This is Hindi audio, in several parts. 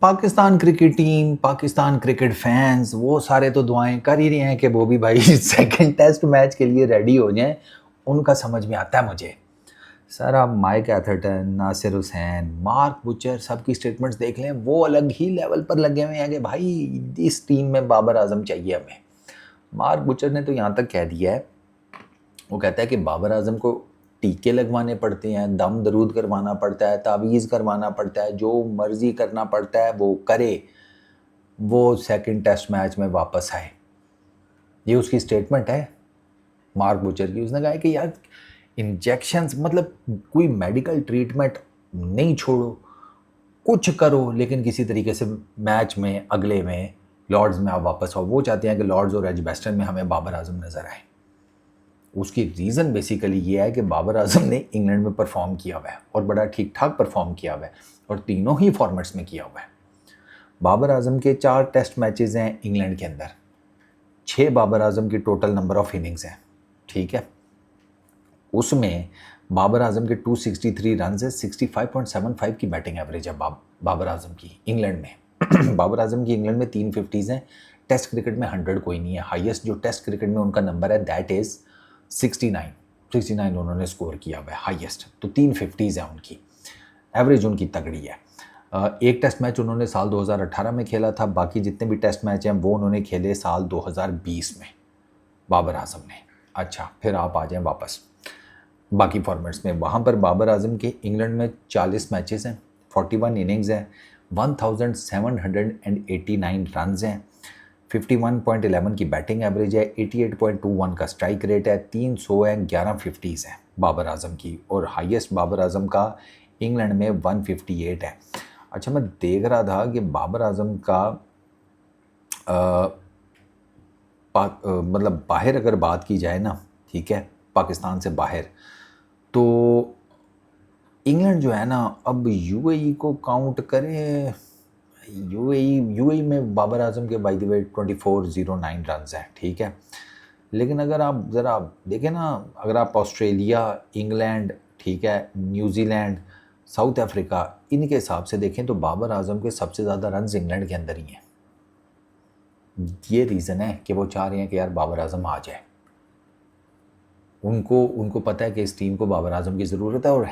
Pakistan cricket team, Pakistan cricket fans वो सारे तो दुआएँ कर ही रहे हैं कि वो भी भाई सेकंड टेस्ट मैच के लिए रेडी हो जाएँ। उनका समझ में आता है मुझे। सर आप Mike Atherton, Nasser Hussain, Mark Butcher सबकी स्टेटमेंट्स देख लें, वो अलग ही लेवल पर लगे हुए हैं कि भाई इस टीम में बाबर आज़म चाहिए हमें। मार्क बूचर ने तो यहाँ तक कह दिया है, वो कहता है कि बाबर आज़म को टीके लगवाने पड़ते हैं, दम दरूद करवाना पड़ता है, तावीज़ करवाना पड़ता है, जो मर्ज़ी करना पड़ता है वो करे, वो सेकंड टेस्ट मैच में वापस आए। ये उसकी स्टेटमेंट है मार्क बूचर की। उसने कहा है कि यार इंजेक्शंस मतलब कोई मेडिकल ट्रीटमेंट नहीं छोड़ो, कुछ करो, लेकिन किसी तरीके से मैच में अगले में लॉर्ड्स में आप वापस आओ। वो चाहते हैं कि लॉर्ड्स और एजबेस्टन में हमें बाबर आज़म नज़र आए। उसकी रीज़न बेसिकली ये है कि बाबर आज़म ने इंग्लैंड में परफॉर्म किया हुआ है और बड़ा ठीक ठाक परफॉर्म किया हुआ है और तीनों ही फॉर्मेट्स में किया हुआ है। बाबर आज़म के 4 टेस्ट मैचेस हैं इंग्लैंड के अंदर, 6 बाबर आज़म की टोटल नंबर ऑफ इनिंग्स हैं, ठीक है। उसमें बाबर आज़म के 263 रन है, 65.75 की बैटिंग एवरेज है बाबर आज़म की इंग्लैंड में। बाबर आज़म की इंग्लैंड में 3 50s हैं। टेस्ट क्रिकेट में 100 कोई नहीं है। हाईएस्ट जो टेस्ट क्रिकेट में उनका नंबर है दैट इज़ 69 उन्होंने स्कोर किया हुआ है हाईएस्ट। तो 3 50s हैं उनकी, एवरेज उनकी तगड़ी है। एक टेस्ट मैच उन्होंने साल 2018 में खेला था, बाकी जितने भी टेस्ट मैच हैं वो उन्होंने खेले साल 2020 में बाबर आज़म ने। अच्छा, फिर आप आ जाएं वापस बाकी फॉर्मेट्स में। वहाँ पर बाबर आज़म के इंग्लैंड में 40 मैचेस हैं, 41 इनिंग्स हैं, 1789 रन्स हैं, 51.11 की बैटिंग एवरेज है, 88.21 का स्ट्राइक रेट है, 300 है, 11 50s हैं बाबर आज़म की, और हाईएस्ट बाबर आज़म का इंग्लैंड में 158 है। अच्छा, मैं देख रहा था कि बाबर आज़म का मतलब बाहर अगर बात की जाए ना, ठीक है, पाकिस्तान से बाहर, तो इंग्लैंड जो है ना, अब यूएई को काउंट करें, यूएई में बाबर आज़म के बाय द वे 2409 रन हैं, ठीक है। लेकिन अगर आप ज़रा देखें ना, अगर आप ऑस्ट्रेलिया, इंग्लैंड, ठीक है, न्यूजीलैंड, साउथ अफ्रीका, इनके हिसाब से देखें तो बाबर आज़म के सबसे ज़्यादा रन इंग्लैंड के अंदर ही हैं। ये रीज़न है कि वो चाह रहे हैं कि यार बाबर आज़म आ जाए। उनको पता है कि इस टीम को बाबर आज़म की ज़रूरत है, और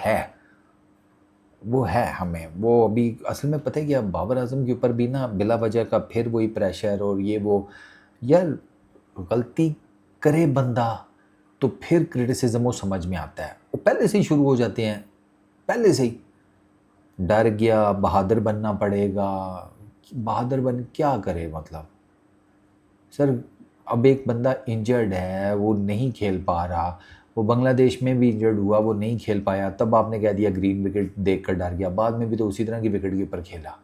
वो है हमें। वो अभी असल में पता है क्या, बाबर आज़म के ऊपर भी ना बिला वजह का फिर वही प्रेशर और ये वो। यार गलती करे बंदा तो फिर क्रिटिसिज्म वो समझ में आता है, वो पहले से ही शुरू हो जाते हैं, पहले से ही डर गया, बहादुर बनना पड़ेगा। बहादुर बन क्या करे मतलब सर। अब एक बंदा इंजर्ड है, वो नहीं खेल पा रहा, वो बांग्लादेश में भी इंजर्ड हुआ, वो नहीं खेल पाया, तब आपने कह दिया ग्रीन विकेट देख कर डर गया। बाद में भी तो उसी तरह की विकेट के ऊपर खेला,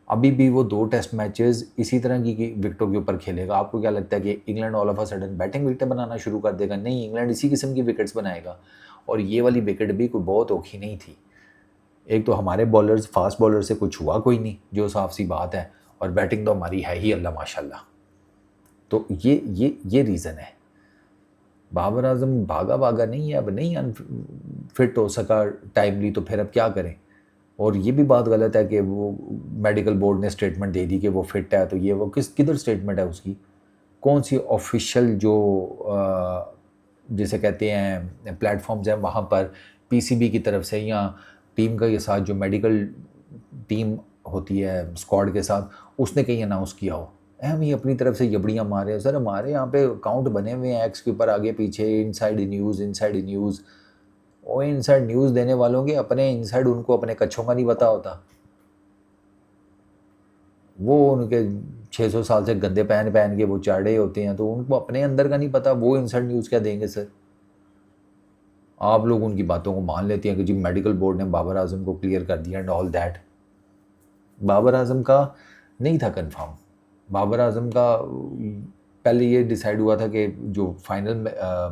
अभी भी वो 2 टेस्ट मैचेस इसी तरह की विकेटों के ऊपर खेलेगा। आपको क्या लगता है कि England all of a sudden batting विकेटें बनाना शुरू कर देगा? नहीं, इंग्लैंड इसी किस्म की विकेट्स बनाएगा। और ये वाली विकेट भी कोई बहुत औखी नहीं थी। एक तो हमारे बॉलर्स, फास्ट बॉलर से कुछ हुआ कोई नहीं, जो साफ सी बात है, और बैटिंग तो हमारी है ही अल्लाह माशाल्लाह। तो ये रीज़न है। बाबर आज़म भागा भागा नहीं है, अब नहीं फिट हो सका टाइमली, तो फिर अब क्या करें। और ये भी बात गलत है कि वो मेडिकल बोर्ड ने स्टेटमेंट दे दी कि वो फिट है, तो ये वो किधर स्टेटमेंट है उसकी? कौन सी ऑफिशियल जो जिसे कहते हैं प्लेटफॉर्म्स हैं वहाँ पर पीसीबी की तरफ से या टीम का के साथ जो मेडिकल टीम होती है स्क्वाड के साथ, उसने कहीं अनाउंस किया हो? हम ही अपनी तरफ से यबड़ियाँ मारे हैं। सर हमारे यहाँ पे अकाउंट बने हुए हैं एक्स के ऊपर आगे पीछे, इनसाइड न्यूज़। वो इनसाइड न्यूज़ देने वालों के अपने इनसाइड उनको अपने कच्छों का नहीं पता होता। वो उनके 600 साल से गंदे पहन पहन के वो चाड़े होते हैं, तो उनको अपने अंदर का नहीं पता, वो इनसाइड न्यूज़ क्या देंगे सर। आप लोग उनकी बातों को मान लेते हैं कि जी मेडिकल बोर्ड ने बाबर आज़म को क्लियर कर दिया एंड ऑल दैट। बाबर आज़म का नहीं था कंफर्म। बाबर आज़म का पहले ये डिसाइड हुआ था कि जो फाइनल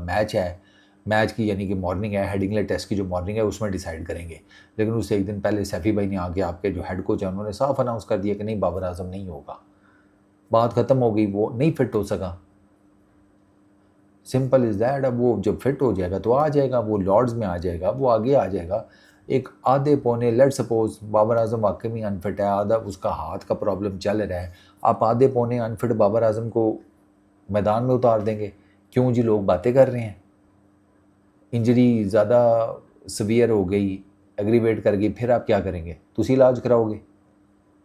मैच है, मैच की यानी कि मॉर्निंग है, हेडिंगले टेस्ट की जो मॉर्निंग है उसमें डिसाइड करेंगे। लेकिन उससे एक दिन पहले सैफ़ी भाई ने आके, आपके जो हेड कोच हैं, उन्होंने साफ अनाउंस कर दिया कि नहीं, बाबर आज़म नहीं होगा। बात ख़त्म हो गई, वो नहीं फिट हो सका, सिंपल इज़ दैट। अब वो जब फिट हो जाएगा तो आ जाएगा, वो लॉर्ड्स में आ जाएगा, वो आगे आ जाएगा। एक आधे पौने, लेट सपोज बाबर आजम वाकई में अनफिट है, आधा उसका हाथ का प्रॉब्लम चल रहा है, आप आधे पौने अनफिट बाबर आजम को मैदान में उतार देंगे। क्यों जी? लोग बातें कर रहे हैं, इंजरी ज़्यादा सवियर हो गई, एग्रीवेट कर गई, फिर आप क्या करेंगे? तुसी इलाज कराओगे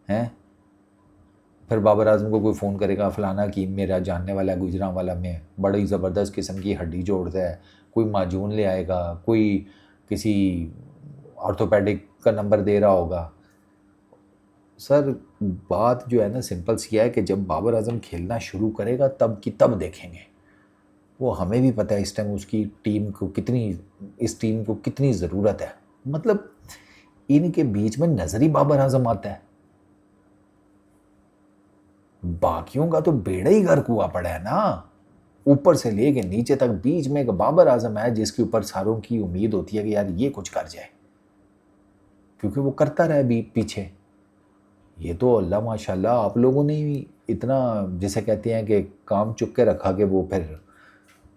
हैं? फिर बाबर आजम को कोई फ़ोन करेगा, फलाना की मेरा जानने वाला गुजरा वाला में बड़ी ज़बरदस्त किस्म की हड्डी जोड़ता है, कोई माजून ले आएगा, कोई किसी ऑर्थोपेडिक का नंबर दे रहा होगा। सर बात जो है ना सिंपल सी है कि जब बाबर आजम खेलना शुरू करेगा तब की तब देखेंगे। वो हमें भी पता है इस टाइम उसकी टीम को कितनी, इस टीम को कितनी ज़रूरत है। मतलब इनके बीच में नज़र ही बाबर आजम आता है, बाकियों का तो बेड़ा ही गर्क हुआ पड़ा है ना। ऊपर से लेके नीचे तक बीच में एक बाबर आजम है जिसके ऊपर सारों की उम्मीद होती है कि यार ये कुछ कर जाए, क्योंकि वो करता रहे भी पीछे। ये तो अल्लाह माशाल्लाह आप लोगों ने ही इतना, जिसे कहते हैं कि काम चुप के रखा कि वो फिर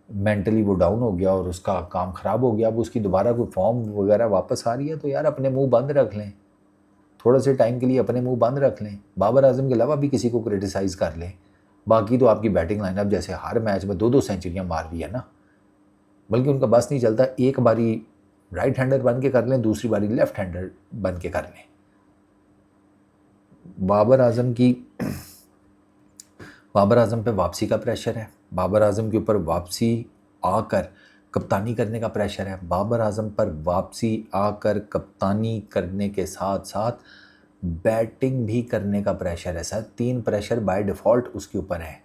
मेंटली वो डाउन हो गया और उसका काम ख़राब हो गया। अब उसकी दोबारा कोई फॉर्म वगैरह वापस आ रही है तो यार अपने मुंह बंद रख लें, थोड़े से टाइम के लिए अपने मुंह बंद रख लें, बाबर आजम के अलावा भी किसी को क्रिटिसाइज़ कर लें। बाकी तो आपकी बैटिंग लाइनअप जैसे हर मैच में 2-2 सेंचुरियाँ मार रही है ना, बल्कि उनका बस नहीं चलता, एक बारी राइट हैंडर बन के कर लें, दूसरी बारी लेफ्ट हैंडर बन के कर लें। बाबर आजम की बाबर आजम पे वापसी का प्रेशर है, बाबर आजम के ऊपर वापसी आकर कप्तानी करने का प्रेशर है, बाबर आजम पर वापसी आकर कप्तानी करने के साथ साथ बैटिंग भी करने का प्रेशर है। सर 3 प्रेशर बाय डिफ़ॉल्ट उसके ऊपर है।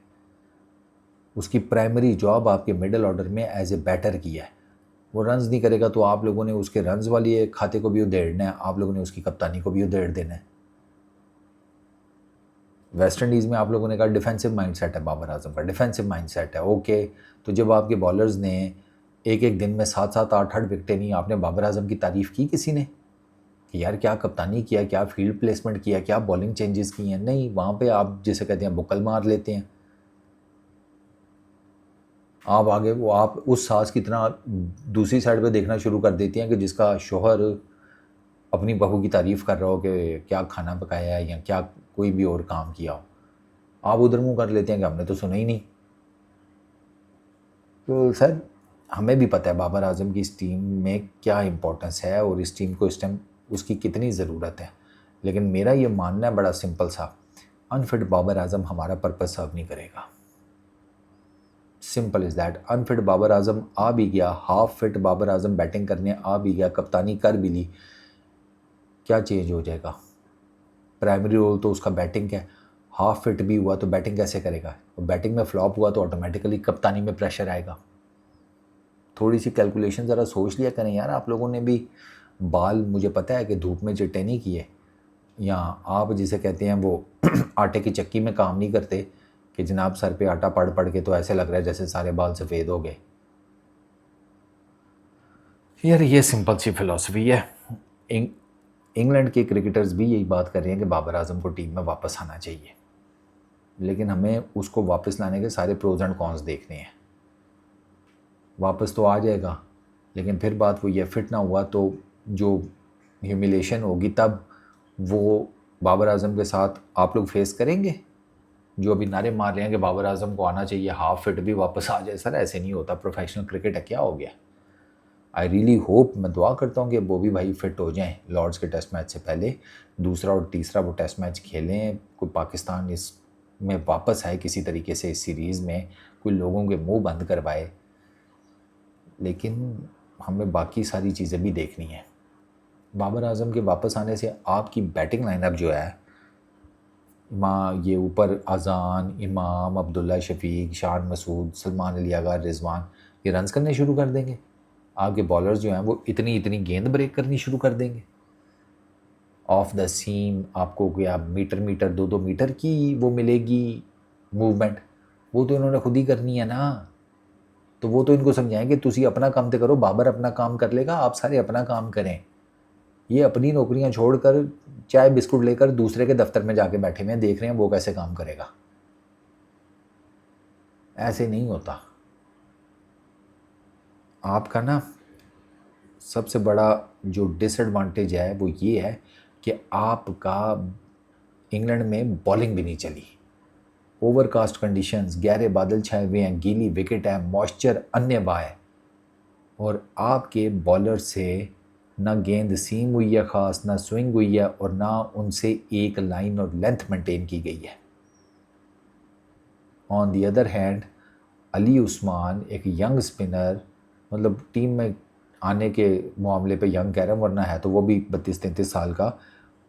उसकी प्राइमरी जॉब आपके मिडिल ऑर्डर में एज ए बैटर की है। वो रन्स नहीं करेगा तो आप लोगों ने उसके रन्स वाली खाते को भी उधेड़ना है, आप लोगों ने उसकी कप्तानी को भी उधेड़ देना है। वेस्ट इंडीज़ में आप लोगों ने कहा डिफेंसिव माइंडसेट है बाबर आजम का, डिफेंसिव माइंडसेट है, ओके। तो जब आपके बॉलर्स ने एक एक दिन में 7-7 8-8 विकेटें नहीं, आपने बाबर आजम की तारीफ़ की किसी ने कि यार क्या कप्तानी किया, क्या फील्ड प्लेसमेंट किया, क्या बॉलिंग चेंजेस किए हैं? नहीं, वहाँ पे आप जिसे कहते हैं बुक्कल मार लेते हैं। आप आगे वो आप उस सास की तरह दूसरी साइड पे देखना शुरू कर देती हैं कि जिसका शोहर अपनी बहू की तारीफ़ कर रहा हो कि क्या खाना पकाया है या क्या कोई भी और काम किया हो, आप उधर मुँह कर लेते हैं कि हमने तो सुना ही नहीं। तो सर हमें भी पता है बाबर आजम की इस टीम में क्या इंपॉर्टेंस है और इस टीम को इस टाइम उसकी कितनी ज़रूरत है, लेकिन मेरा ये मानना है बड़ा सिंपल सा, अनफिट बाबर आजम हमारा पर्पस सर्व नहीं करेगा। Simple is that. Unfit Babar Azam आ भी गया, half fit Babar Azam batting करने आ भी गया, कप्तानी कर भी ली, क्या चेंज हो जाएगा? प्राइमरी रोल तो उसका बैटिंग है, हाफ फिट भी हुआ तो बैटिंग कैसे करेगा? और बैटिंग में फ्लॉप हुआ तो ऑटोमेटिकली कप्तानी में प्रेशर आएगा। थोड़ी सी कैलकुलेशन ज़रा सोच लिया करें यार आप लोगों ने भी। बाल मुझे पता है कि धूप में चिट्टे नहीं किए, या आप जिसे कहते हैं वो आटे की चक्की में काम नहीं करते कि जनाब सर पे आटा पड़ पड़ के तो ऐसे लग रहा है जैसे सारे बाल सफ़ेद हो गए। यार ये सिंपल सी फिलॉसफी है। इंग्लैंड के क्रिकेटर्स भी यही बात कर रहे हैं कि बाबर आजम को टीम में वापस आना चाहिए, लेकिन हमें उसको वापस लाने के सारे प्रोज एंड कॉन्स देखने हैं। वापस तो आ जाएगा, लेकिन फिर बात वो ये फिट ना हुआ तो जो ह्यूमिलेशन होगी तब वो बाबर आजम के साथ आप लोग फेस करेंगे। जो अभी नारे मार रहे हैं कि बाबर आजम को आना चाहिए, हाफ फिट भी वापस आ जाए, सर ऐसे नहीं होता, प्रोफेशनल क्रिकेट है, क्या हो गया? आई रियली होप, मैं दुआ करता हूँ कि बॉबी भाई फिट हो जाएं लॉर्ड्स के टेस्ट मैच से पहले, दूसरा और तीसरा वो टेस्ट मैच खेलें, कोई पाकिस्तान इस में वापस आए किसी तरीके से इस सीरीज़ में, कोई लोगों के मुंह बंद करवाए। लेकिन हमें बाकी सारी चीज़ें भी देखनी है। बाबर आजम के वापस आने से आपकी बैटिंग लाइनअप जो है, ये ऊपर अजान, इमाम, अब्दुल्ला शफीक, शान मसूद, सलमान अली आगा, रिजवान, ये रन्स करने शुरू कर देंगे। आपके बॉलर्स जो हैं वो इतनी इतनी गेंद ब्रेक करनी शुरू कर देंगे। ऑफ द सीम आपको क्या मीटर मीटर 2-2 मीटर की वो मिलेगी मूवमेंट, वो तो इन्होंने खुद ही करनी है ना। तो वो तो इनको समझाएंगे तुसी अपना काम तो करो, बाबर अपना काम कर लेगा, आप सारे अपना काम करें। ये अपनी नौकरियां छोड़कर चाय बिस्कुट लेकर दूसरे के दफ्तर में जाके बैठे हुए हैं, देख रहे हैं वो कैसे काम करेगा। ऐसे नहीं होता। आपका ना सबसे बड़ा जो डिसएडवांटेज है वो ये है कि आपका इंग्लैंड में बॉलिंग भी नहीं चली। ओवरकास्ट कंडीशंस, गहरे बादल छाए हुए हैं, गीली विकेट है, मॉइस्चर अन्यवाह है, और आपके बॉलर से ना गेंद सीम हुई है ख़ास, ना स्विंग हुई है, और ना उनसे एक लाइन और लेंथ मेंटेन की गई है। On the other hand Ali Usman एक यंग स्पिनर, मतलब टीम में आने के मामले पे यंग कह रहा हूँ, वरना है तो वो भी 32-33 साल का,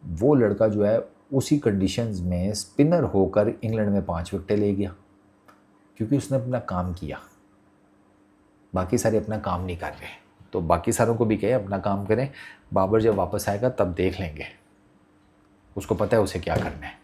वो लड़का जो है उसी कंडीशंस में स्पिनर होकर इंग्लैंड में 5 विकेटें ले गया, क्योंकि उसने अपना काम किया। बाकी सारे अपना काम नहीं कर रहे, तो बाकी सारों को भी कहे अपना काम करें। बाबर जब वापस आएगा तब देख लेंगे, उसको पता है उसे क्या करना है।